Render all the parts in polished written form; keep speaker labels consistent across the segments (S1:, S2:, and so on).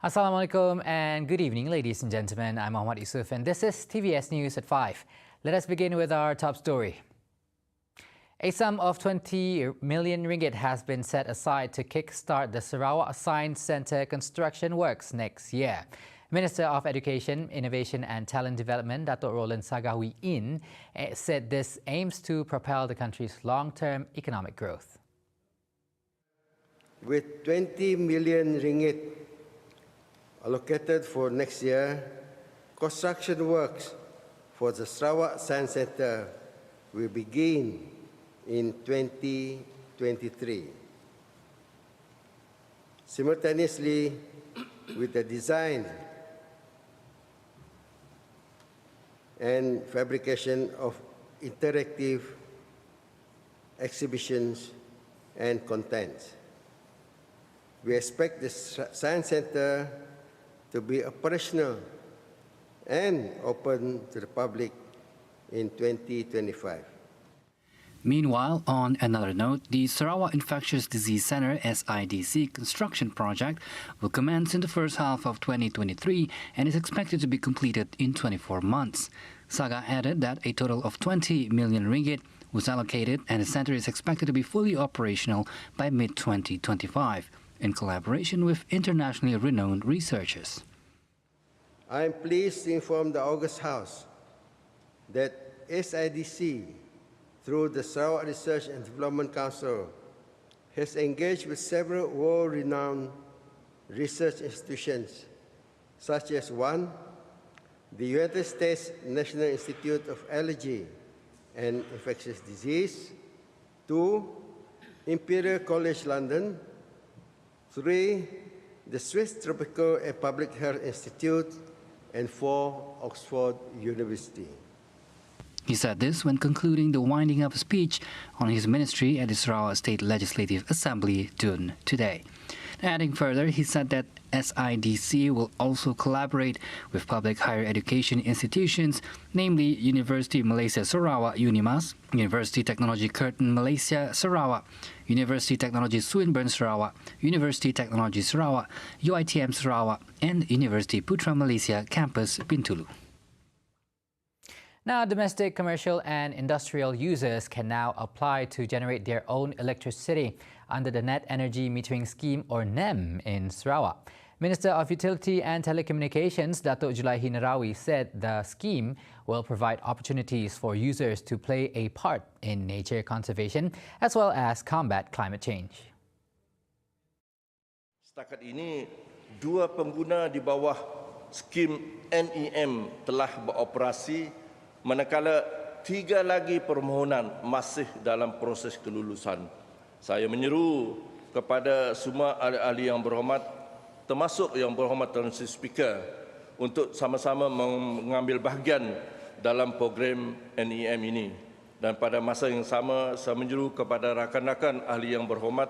S1: Assalamualaikum and good evening, ladies and gentlemen. I'm Muhammad Yusuf and this is TVS News at 5. Let us begin with our top story. A sum of 20 million ringgit has been set aside to kickstart the Sarawak Science Centre construction works next year. Minister of Education, Innovation and Talent Development, Dato' Roland Sagawi In, said this aims to propel the country's long-term economic growth.
S2: With 20 million ringgit allocated for next year, construction works for the Sarawak Science Centre will begin in 2023. Simultaneously with the design and fabrication of interactive exhibitions and contents. We expect the Science Centre to be operational and open to the public in 2025.
S3: Meanwhile, on another note, the Sarawak Infectious Disease Centre SIDC construction project will commence in the first half of 2023 and is expected to be completed in 24 months. Saga added that a total of 20 million ringgit was allocated and the centre is expected to be fully operational by mid-2025 in collaboration with internationally renowned researchers.
S2: I am pleased to inform the August House that SIDC, through the Sarawak Research and Development Council, has engaged with several world-renowned research institutions, such as 1. The United States National Institute of Allergy and Infectious Disease, 2. Imperial College London, 3. The Swiss Tropical and Public Health Institute, and 4. Oxford University.
S3: He said this when concluding the winding-up speech on his ministry at the Sarawak State Legislative Assembly Dun today. Adding further, he said that SIDC will also collaborate with public higher education institutions, namely University Malaysia Sarawak UNIMAS, University Technology Curtin Malaysia Sarawak, University Technology Swinburne Sarawak, University Technology Sarawak, UiTM Sarawak, and University Putra Malaysia Campus Bintulu.
S1: Now, domestic, commercial and industrial users can now apply to generate their own electricity under the Net Energy Metering Scheme or NEM in Sarawak. Minister of Utility and Telecommunications, Dato' Julaihi Narawi, said the scheme will provide opportunities for users to play a part in nature conservation as well as combat climate change.
S4: Setakat ini, 2 pengguna di bawah skim NEM telah beroperasi, manakala 3 lagi permohonan masih dalam proses kelulusan. Saya menyeru kepada semua ahli-ahli yang berhormat, termasuk yang berhormat Tuan Speaker, untuk sama-sama mengambil bahagian dalam program NEM ini. Dan pada masa yang sama, saya menyeru kepada rakan-rakan ahli yang berhormat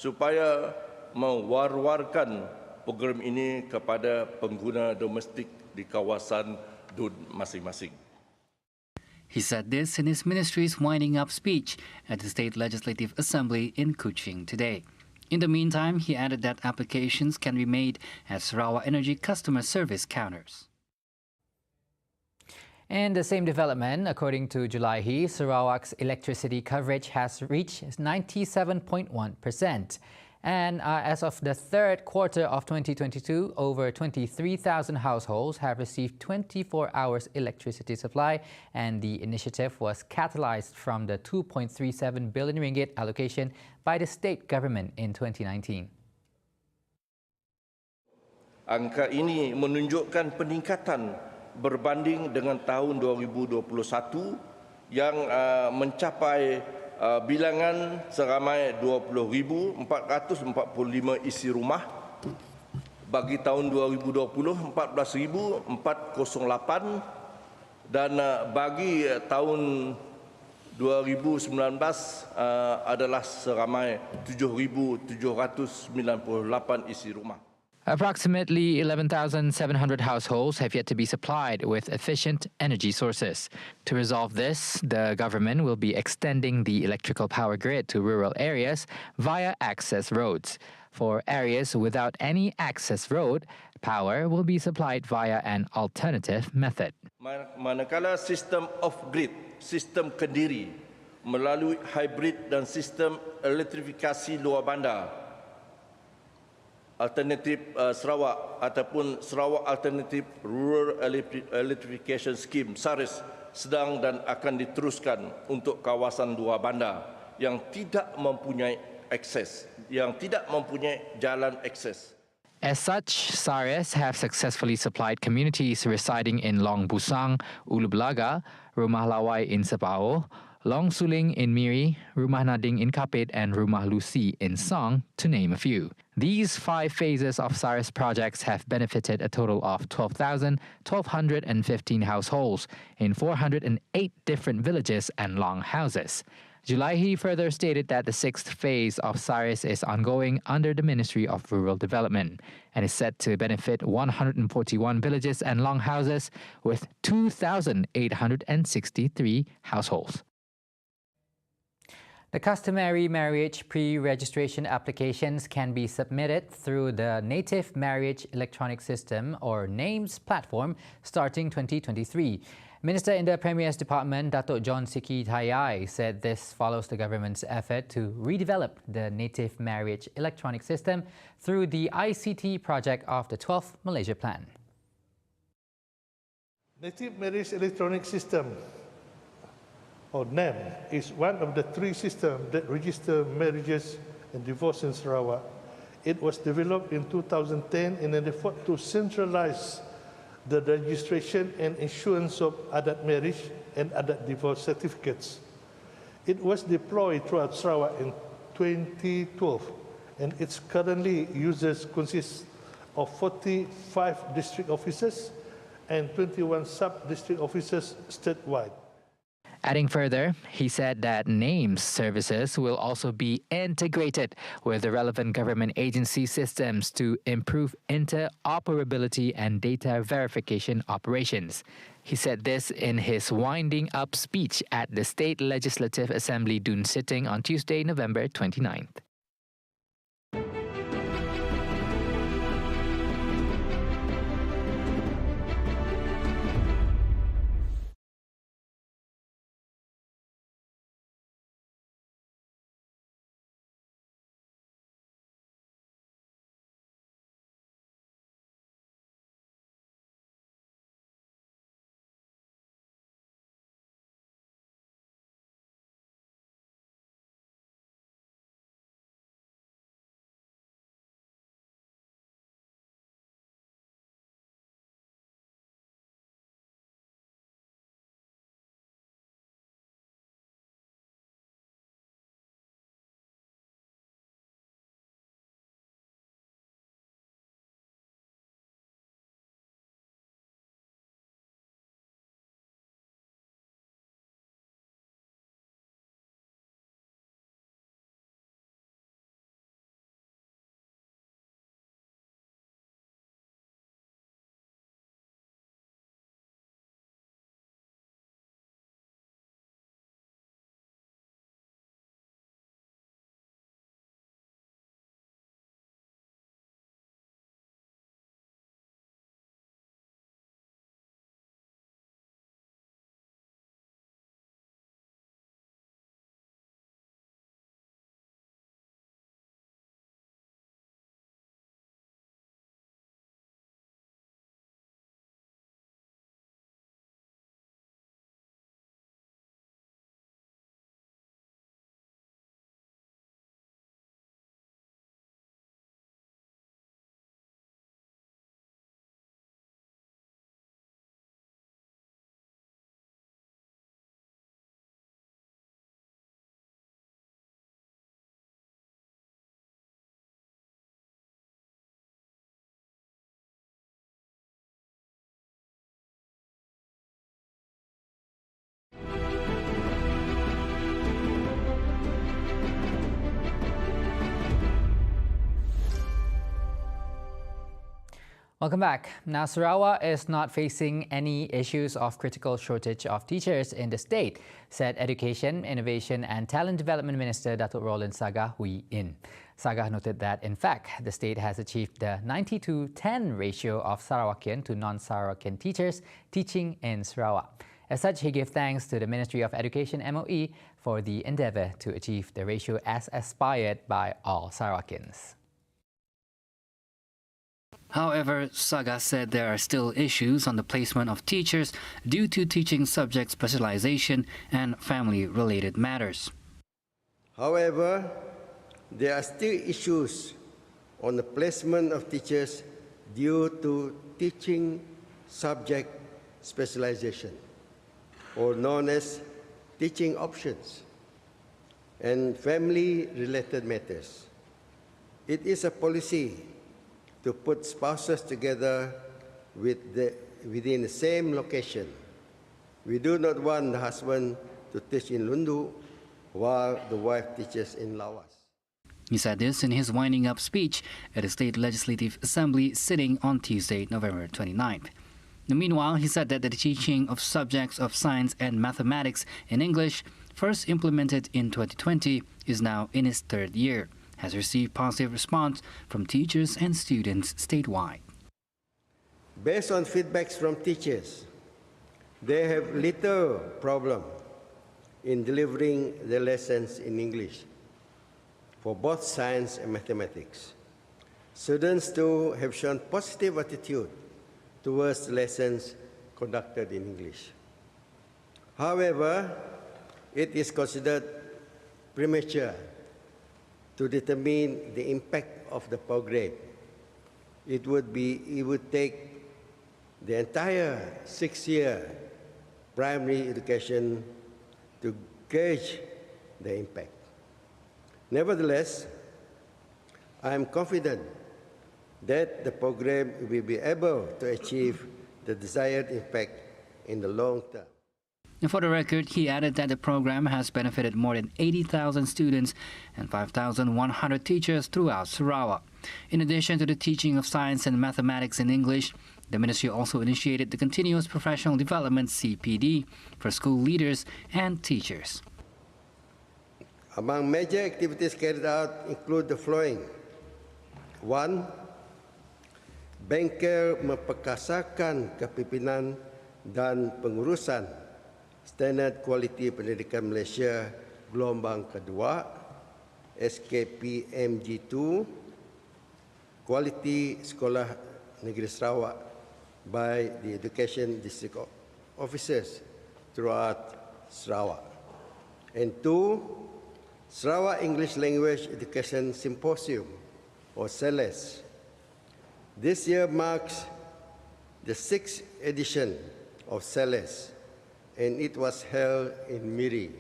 S4: supaya mewar-warkan program ini kepada pengguna domestik di kawasan DUN masing-masing.
S3: He said this in his ministry's winding-up speech at the State Legislative Assembly in Kuching today. In the meantime, he added that applications can be made at Sarawak Energy customer service counters.
S1: In the same development, according to Julaihi, Sarawak's electricity coverage has reached 97.1%. And as of the third quarter of 2022, over 23,000 households have received 24 hours electricity supply, and the initiative was catalyzed from the 2.37 billion ringgit allocation by the state government in 2019.
S4: Angka ini menunjukkan peningkatan berbanding dengan tahun 2021 yang mencapai bilangan seramai 20,445 isi rumah. Bagi tahun 2020, 14,408. Dan bagi tahun 2019 adalah seramai 7,798 isi rumah.
S1: Approximately 11,700 households have yet to be supplied with efficient energy sources. To resolve this, the government will be extending the electrical power grid to rural areas via access roads. For areas without any access road, power will be supplied via an alternative method.
S4: Manakala sistem off-grid, sistem kendiri, melalui hybrid dan sistem elektrifikasi luar bandar, alternatif Sarawak ataupun Sarawak Alternative Rural Electrification Scheme SARIS sedang dan akan diteruskan untuk kawasan luar bandar yang tidak mempunyai akses, yang tidak mempunyai jalan akses.
S1: As such, SARIS have successfully supplied communities residing in Long Busang, Ulu Belaga, Rumah Lawai in Sepau, Long Suling in Miri, Rumah Nading in Kapit, and Rumah Lucy in Song, to name a few. These 5 phases of SARIS projects have benefited a total of 12,115 households in 408 different villages and long houses. Julaihi further stated that the 6th phase of SARIS is ongoing under the Ministry of Rural Development and is set to benefit 141 villages and long houses with 2,863 households. The customary marriage pre-registration applications can be submitted through the Native Marriage Electronic System or NAMES platform starting 2023. Minister in the Premier's Department, Datuk John Siki Tayai, said this follows the government's effort to redevelop the Native Marriage Electronic System through the ICT project of the 12th Malaysia Plan.
S5: Native Marriage Electronic System, or NAM, is one of the 3 systems that register marriages and divorce in Sarawak. It was developed in 2010 in an effort to centralize the registration and issuance of adult marriage and adult divorce certificates. It was deployed throughout Sarawak in 2012, and its currently users consist of 45 district officers and 21 sub-district officers statewide.
S1: Adding further, he said that NAMES services will also be integrated with the relevant government agency systems to improve interoperability and data verification operations. He said this in his winding up speech at the State Legislative Assembly Dun sitting on Tuesday, November 29th. Welcome back. Now, Sarawak is not facing any issues of critical shortage of teachers in the state, said Education, Innovation and Talent Development Minister Datuk Roland Sagah Hui In. Sagah noted that, in fact, the state has achieved the 90-10 ratio of Sarawakian to non-Sarawakian teachers teaching in Sarawak. As such, he gave thanks to the Ministry of Education MOE for the endeavour to achieve the ratio as aspired by all Sarawakians.
S3: However, Sagah said there are still issues on the placement of teachers due to teaching subject specialization and family-related matters.
S2: However, there are still issues on the placement of teachers due to teaching subject specialization, or known as teaching options, and family-related matters. It is a policy to put spouses together within the same location. We do not want the husband to teach in Lundu while the wife teaches in Lawas.
S3: He said this in his winding-up speech at the State Legislative Assembly sitting on Tuesday, November 29th. Meanwhile, he said that the teaching of subjects of science and mathematics in English, first implemented in 2020, is now in its third year, has received positive response from teachers and students statewide.
S2: Based on feedbacks from teachers, they have little problem in delivering the lessons in English for both science and mathematics. Students too have shown positive attitude towards lessons conducted in English. However, it is considered premature to determine the impact of the program. It would take the entire 6-year primary education to gauge the impact. Nevertheless, I am confident that the program will be able to achieve the desired impact in the long term.
S3: And for the record, he added that the program has benefited more than 80,000 students and 5,100 teachers throughout Sarawak. In addition to the teaching of science and mathematics in English, the ministry also initiated the Continuous Professional Development CPD for school leaders and teachers.
S2: Among major activities carried out include the following. 1. Bengkel memperkasakan kepimpinan dan pengurusan Standard Kualiti Pendidikan Malaysia Gelombang Kedua SKPMG2 Kualiti Sekolah Negeri Sarawak by the Education District Officers throughout Sarawak. And 2. Sarawak English Language Education Symposium, or SELES. This year marks the 6th edition of SELES, and it was held in Miri.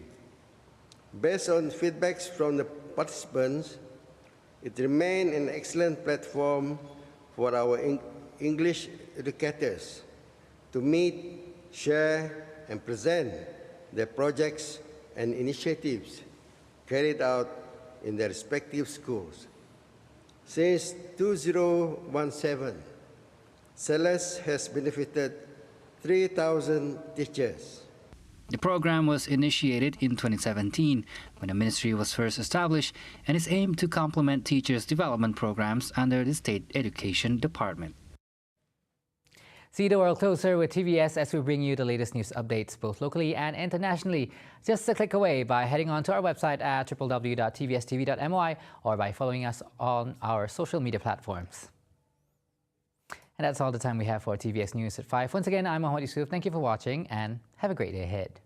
S2: Based on feedbacks from the participants, it remained an excellent platform for our English educators to meet, share, and present their projects and initiatives carried out in their respective schools. Since 2017, SELES has benefited 3,000 teachers.
S3: The program was initiated in 2017 when the ministry was first established and is aimed to complement teachers' development programs under the State Education Department.
S1: See the world closer with TVS as we bring you the latest news updates both locally and internationally. Just a click away by heading on to our website at www.tvstv.my or by following us on our social media platforms. And that's all the time we have for TVS News at 5. Once again, I'm Mohammed Yusuf. Thank you for watching and have a great day ahead.